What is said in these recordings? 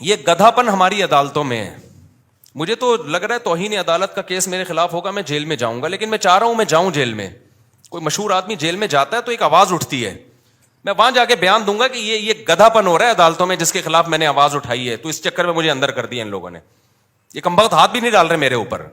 یہ گدھا پن ہماری عدالتوں میں ہے. مجھے تو لگ رہا ہے توہین عدالت کا کیس میرے خلاف ہوگا, میں جیل میں جاؤں گا, لیکن میں چاہ رہا ہوں میں جاؤں جیل میں. کوئی مشہور آدمی جیل میں جاتا ہے تو ایک آواز اٹھتی ہے, میں وہاں جا کے بیان دوں گا کہ یہ گدھا پن ہو رہا ہے عدالتوں میں جس کے خلاف میں نے آواز اٹھائی ہے, تو اس چکر میں مجھے اندر کر دیا ان لوگوں نے. یہ کمبخت ہاتھ بھی نہیں ڈال رہے میرے اوپر.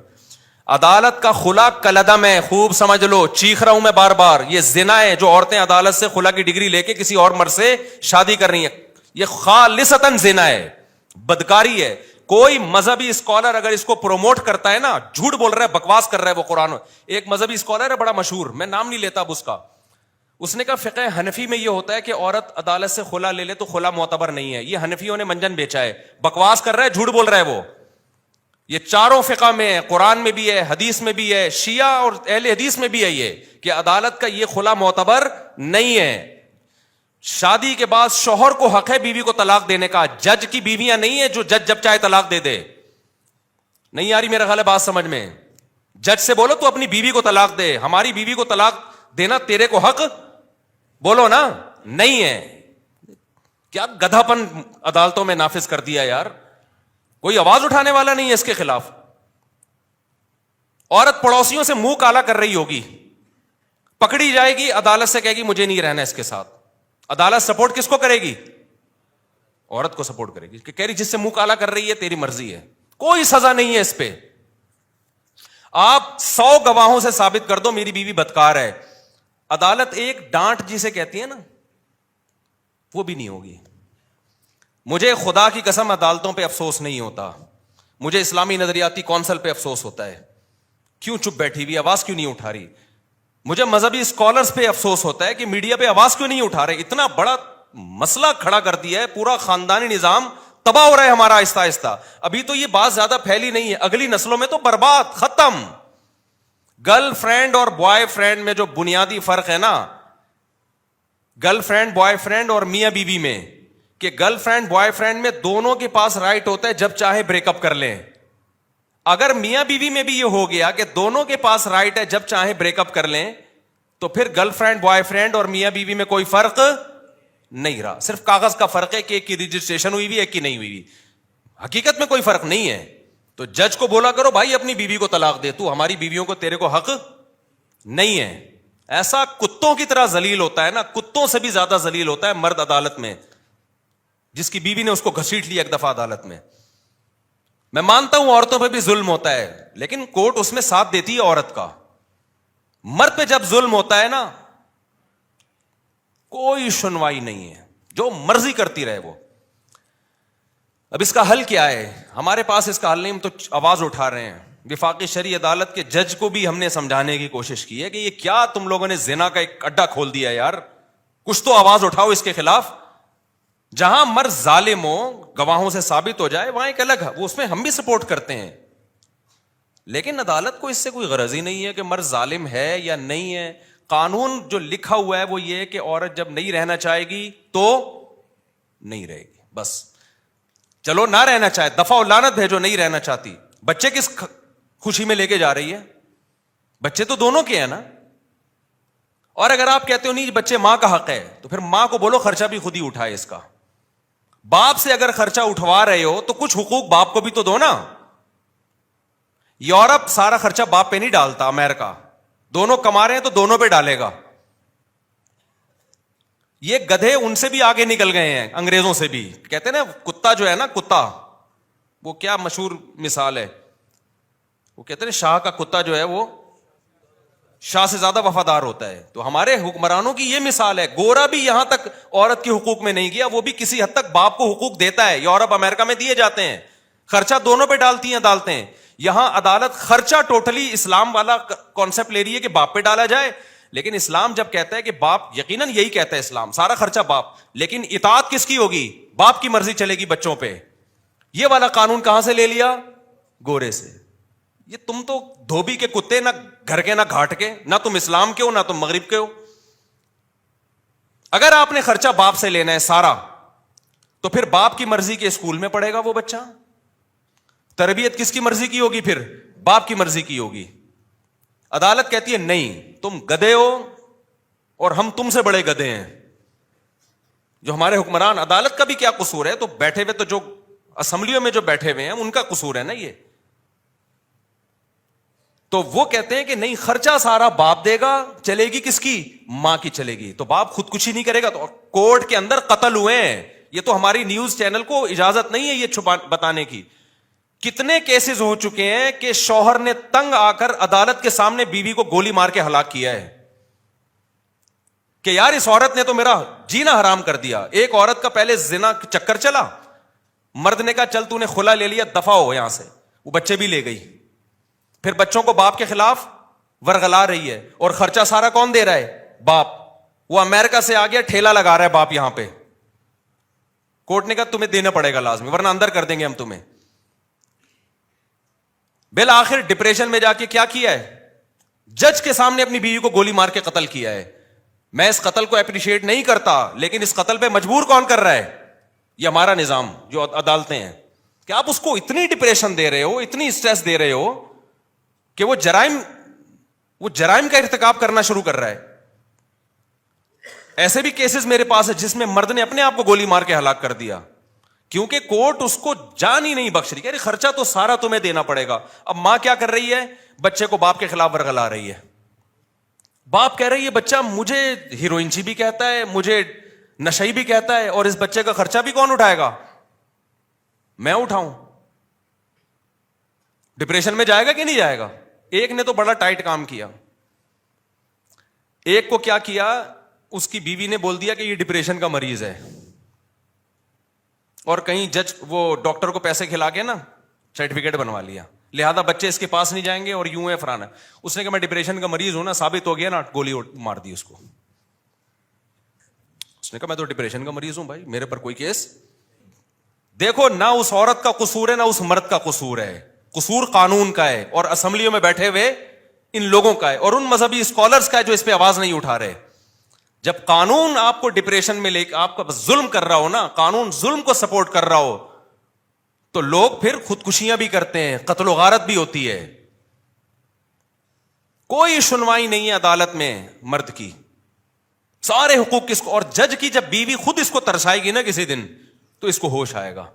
عدالت کا خلا کلعدم ہے, خوب سمجھ لو, چیخ رہا ہوں میں بار بار. یہ زنا ہے جو عورتیں عدالت سے خلا کی ڈگری لے کے کسی اور مرد سے شادی کر رہی ہیں. یہ خالصتاً زنا ہے, بدکاری ہے. کوئی مذہبی اسکالر اگر اس کو پروموٹ کرتا ہے نا, جھوٹ بول رہا ہے, بکواس کر رہا ہے وہ قرآن. ایک مذہبی اسکالر ہے بڑا مشہور, میں نام نہیں لیتا اب اس کا, اس نے کہا فقہ حنفی میں یہ ہوتا ہے کہ عورت عدالت سے خلا لے لے تو خلا معتبر نہیں ہے. یہ حنفیوں نے منجن بیچا ہے, بکواس کر رہا ہے, جھوٹ بول رہا ہے وہ. یہ چاروں فقہ میں ہے, قرآن میں بھی ہے, حدیث میں بھی ہے, شیعہ اور اہل حدیث میں بھی ہے یہ کہ عدالت کا یہ خلا معتبر نہیں ہے. شادی کے بعد شوہر کو حق ہے بیوی کو طلاق دینے کا, جج کی بیویاں نہیں ہے جو جج جب چاہے طلاق دے دے. نہیں آ رہی میرا خیال ہے بات سمجھ میں؟ جج سے بولو تو اپنی بیوی کو طلاق دے, ہماری بیوی کو طلاق دینا تیرے کو حق بولو نا نہیں ہے. کیا گدھا پن عدالتوں میں نافذ کر دیا یار, کوئی آواز اٹھانے والا نہیں ہے اس کے خلاف. عورت پڑوسیوں سے منہ کالا کر رہی ہوگی, پکڑی جائے گی, عدالت سے کہے گی مجھے نہیں رہنا اس کے ساتھ. عدالت سپورٹ کس کو کرے گی؟ عورت کو سپورٹ کرے گی کہ کہہ رہی جس سے منہ کالا کر رہی ہے تیری مرضی ہے, کوئی سزا نہیں ہے اس پہ. آپ 100 گواہوں سے ثابت کر دو میری بیوی بدکار ہے, عدالت ایک ڈانٹ جسے کہتی ہے نا وہ بھی نہیں ہوگی. مجھے خدا کی قسم عدالتوں پہ افسوس نہیں ہوتا, مجھے اسلامی نظریاتی کونسل پہ افسوس ہوتا ہے. کیوں چپ بیٹھی ہوئی, آواز کیوں نہیں اٹھا رہی؟ مجھے مذہبی اسکالرز پہ افسوس ہوتا ہے کہ میڈیا پہ آواز کیوں نہیں اٹھا رہے. اتنا بڑا مسئلہ کھڑا کر دیا ہے, پورا خاندانی نظام تباہ ہو رہا ہے ہمارا آہستہ آہستہ. ابھی تو یہ بات زیادہ پھیلی نہیں ہے, اگلی نسلوں میں تو برباد, ختم. گرل فرینڈ اور بوائے فرینڈ میں جو بنیادی فرق ہے نا, گرل فرینڈ بوائے فرینڈ اور میاں بیوی میں, کہ گرل فرینڈ بوائے فرینڈ میں دونوں کے پاس رائٹ ہوتا ہے جب چاہے بریک اپ کر لیں. اگر میاں بیوی میں بھی یہ ہو گیا کہ دونوں کے پاس رائٹ ہے جب چاہے بریک اپ کر لیں, تو پھر گرل فرینڈ بوائے فرینڈ اور میاں بیوی میں کوئی فرق نہیں رہا. صرف کاغذ کا فرق ہے کہ ایک کی رجسٹریشن ہوئی ہوئی ایک کی نہیں ہوئی. حقیقت میں کوئی فرق نہیں ہے. تو جج کو بولا کرو بھائی اپنی بیوی کو طلاق دے, تو ہماری بیویوں کو تیرے کو حق نہیں ہے. ایسا کتوں کی طرح ذلیل ہوتا ہے نا, کتوں سے بھی زیادہ ذلیل ہوتا ہے مرد عدالت میں جس کی بیوی نے اس کو گھسیٹ لیا ایک دفعہ عدالت میں. میں مانتا ہوں عورتوں پہ بھی ظلم ہوتا ہے, لیکن کورٹ اس میں ساتھ دیتی ہے عورت کا. مرد پہ جب ظلم ہوتا ہے نا کوئی سنوائی نہیں ہے, جو مرضی کرتی رہے وہ. اب اس کا حل کیا ہے؟ ہمارے پاس اس کا حل نہیں, ہم تو آواز اٹھا رہے ہیں. وفاقی شرعی عدالت کے جج کو بھی ہم نے سمجھانے کی کوشش کی ہے کہ یہ کیا تم لوگوں نے زنا کا ایک اڈا کھول دیا یار, کچھ تو آواز اٹھاؤ اس کے خلاف. جہاں مرد ظالم ہو, گواہوں سے ثابت ہو جائے, وہاں ایک الگ ہے, وہ اس میں ہم بھی سپورٹ کرتے ہیں. لیکن عدالت کو اس سے کوئی غرض ہی نہیں ہے کہ مرد ظالم ہے یا نہیں ہے. قانون جو لکھا ہوا ہے وہ یہ کہ عورت جب نہیں رہنا چاہے گی تو نہیں رہے گی, بس. چلو نہ رہنا چاہے, دفع و لعنت بھیجو, نہیں رہنا چاہتی. بچے کس خوشی میں لے کے جا رہی ہے؟ بچے تو دونوں کے ہیں نا. اور اگر آپ کہتے ہو نہیں بچے ماں کا حق ہے, تو پھر ماں کو بولو خرچہ بھی خود ہی اٹھائے اس کا. باپ سے اگر خرچہ اٹھوا رہے ہو تو کچھ حقوق باپ کو بھی تو دو نا. یورپ سارا خرچہ باپ پہ نہیں ڈالتا, امریکہ دونوں کما رہے ہیں تو دونوں پہ ڈالے گا. یہ گدھے ان سے بھی آگے نکل گئے ہیں, انگریزوں سے بھی. کہتے ہیں نا کتا جو ہے نا, کتا, وہ کیا مشہور مثال ہے, وہ کہتے ہیں شاہ کا کتا جو ہے وہ شاہ سے زیادہ وفادار ہوتا ہے. تو ہمارے حکمرانوں کی یہ مثال ہے. گورا بھی یہاں تک عورت کے حقوق میں نہیں گیا, وہ بھی کسی حد تک باپ کو حقوق دیتا ہے. یورپ امریکہ میں دیے جاتے ہیں, خرچہ دونوں پہ ڈالتی ہیں عدالتیں. یہاں عدالت خرچہ ٹوٹلی اسلام والا کانسیپٹ لے رہی ہے کہ باپ پہ ڈالا جائے. لیکن اسلام جب کہتا ہے کہ باپ, یقیناً یہی کہتا ہے اسلام, سارا خرچہ باپ, لیکن اطاعت کس کی ہوگی؟ باپ کی مرضی چلے گی بچوں پہ. یہ والا قانون کہاں سے لے لیا؟ گورے سے. یہ تم تو دھوبی کے کتے, نہ گھر کے نہ گھاٹ کے, نہ تم اسلام کے ہو نہ تم مغرب کے ہو. اگر آپ نے خرچہ باپ سے لینا ہے سارا, تو پھر باپ کی مرضی کے اسکول میں پڑھے گا وہ بچہ. تربیت کس کی مرضی کی ہوگی؟ پھر باپ کی مرضی کی ہوگی. عدالت کہتی ہے نہیں, تم گدھے ہو اور ہم تم سے بڑے گدھے ہیں. جو ہمارے حکمران, عدالت کا بھی کیا قصور ہے؟ تو بیٹھے ہوئے تو جو اسمبلیوں میں جو بیٹھے ہوئے ہیں ان کا قصور ہے نا یہ. تو وہ کہتے ہیں کہ نہیں, خرچہ سارا باپ دے گا, چلے گی کس کی, ماں کی چلے گی. تو باپ خودکشی نہیں کرے گا. تو کورٹ کے اندر قتل ہوئے ہیں. یہ تو ہماری نیوز چینل کو اجازت نہیں ہے یہ بتانے کی. کتنے کیسز ہو چکے ہیں کہ شوہر نے تنگ آ کر عدالت کے سامنے بیوی کو گولی مار کے ہلاک کیا ہے کہ یار اس عورت نے تو میرا جینا حرام کر دیا. ایک عورت کا پہلے زنا چکر چلا, مرد نے کہا چل تو نے خلا لے لیا, دفع ہو یہاں سے, وہ بچے بھی لے گئی. پھر بچوں کو باپ کے خلاف ورغلا رہی ہے, اور خرچہ سارا کون دے رہا ہے, باپ. وہ امریکہ سے آ گیا, ٹھیلا لگا رہا ہے باپ یہاں پہ. کورٹ نے کہا تمہیں دینا پڑے گا لازمی, ورنہ اندر کر دیں گے ہم تمہیں. بالآخر ڈپریشن میں جا کے کیا کیا ہے, جج کے سامنے اپنی بیوی کو گولی مار کے قتل کیا ہے. میں اس قتل کو اپریشیٹ نہیں کرتا, لیکن اس قتل پہ مجبور کون کر رہا ہے, یہ ہمارا نظام جو عدالتیں ہیں. کہ آپ اس کو اتنی ڈپریشن دے رہے ہو, اتنی اسٹریس دے رہے ہو کہ وہ جرائم کا ارتکاب کرنا شروع کر رہا ہے. ایسے بھی کیسز میرے پاس ہے جس میں مرد نے اپنے آپ کو گولی مار کے ہلاک کر دیا, کیونکہ کورٹ اس کو جان ہی نہیں بخش رہی. کہ خرچہ تو سارا تمہیں دینا پڑے گا. اب ماں کیا کر رہی ہے, بچے کو باپ کے خلاف ورغلا رہی ہے. باپ کہہ رہی ہے بچہ مجھے ہیروئنچی بھی کہتا ہے, مجھے نشئی بھی کہتا ہے, اور اس بچے کا خرچہ بھی کون اٹھائے گا, میں اٹھاؤں. ڈپریشن میں جائے گا کہ نہیں جائے گا. ایک نے تو بڑا ٹائٹ کام کیا. ایک کو کیا کیا, اس کی بیوی نے بول دیا کہ یہ ڈپریشن کا مریض ہے, اور کہیں جج وہ ڈاکٹر کو پیسے کھلا کے نا سرٹیفکیٹ بنوا لیا, لہذا بچے اس کے پاس نہیں جائیں گے, اور یوں ہے فرانا. اس نے کہا میں ڈپریشن کا مریض ہوں نا, ثابت ہو گیا نا, گولی مار دی اس کو. اس نے کہا میں تو ڈپریشن کا مریض ہوں بھائی, میرے پر کوئی کیس. دیکھو نہ اس عورت کا قصور ہے نہ اس مرد کا قصور ہے, قصور قانون کا ہے, اور اسمبلیوں میں بیٹھے ہوئے ان لوگوں کا ہے, اور ان مذہبی اسکالرز کا ہے جو اس پہ آواز نہیں اٹھا رہے. جب قانون آپ کو ڈپریشن میں لے کے آپ کا ظلم کر رہا ہو نا, قانون ظلم کو سپورٹ کر رہا ہو, تو لوگ پھر خودکشیاں بھی کرتے ہیں, قتل و غارت بھی ہوتی ہے. کوئی سنوائی نہیں ہے عدالت میں مرد کی, سارے حقوق کس کو. اور جج کی جب بیوی خود اس کو ترسائے گی نا کسی دن, تو اس کو ہوش آئے گا.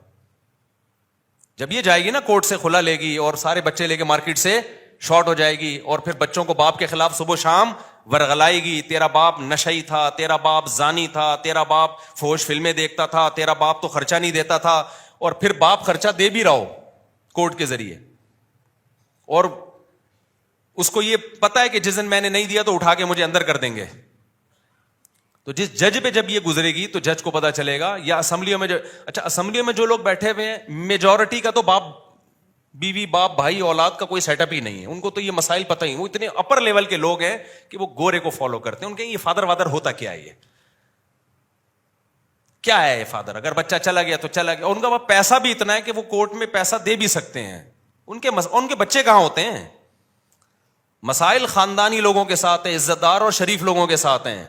جب یہ جائے گی نا کورٹ سے کھلا لے گی, اور سارے بچے لے کے مارکیٹ سے شارٹ ہو جائے گی, اور پھر بچوں کو باپ کے خلاف صبح شام ورغلائے گی, تیرا باپ نشئی تھا, تیرا باپ زانی تھا, تیرا باپ فحش فلمیں دیکھتا تھا, تیرا باپ تو خرچہ نہیں دیتا تھا. اور پھر باپ خرچہ دے بھی رہا ہو کورٹ کے ذریعے, اور اس کو یہ پتا ہے کہ جس دن میں نے نہیں دیا تو اٹھا کے مجھے اندر کر دیں گے. تو جس جج پہ جب یہ گزرے گی تو جج کو پتا چلے گا. یا اسمبلیوں میں اچھا اسمبلیوں میں جو لوگ بیٹھے ہوئے ہیں, میجورٹی کا تو باپ بیوی باپ بھائی اولاد کا کوئی سیٹ اپ ہی نہیں ہے, ان کو تو یہ مسائل پتہ ہی. وہ اتنے اپر لیول کے لوگ ہیں کہ وہ گورے کو فالو کرتے ہیں. ان کے یہ فادر وادر ہوتا کیا ہے, یہ کیا ہے یہ فادر, اگر بچہ چلا گیا تو چلا گیا. ان کا پیسہ بھی اتنا ہے کہ وہ کورٹ میں پیسہ دے بھی سکتے ہیں. ان کے بچے کہاں ہوتے ہیں. مسائل خاندانی لوگوں کے ساتھ ہیں, عزت دار اور شریف لوگوں کے ساتھ ہیں,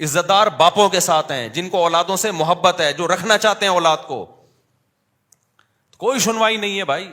عزت دار باپوں کے ساتھ ہیں, جن کو اولادوں سے محبت ہے, جو رکھنا چاہتے ہیں اولاد کو. کوئی سنوائی نہیں ہے بھائی.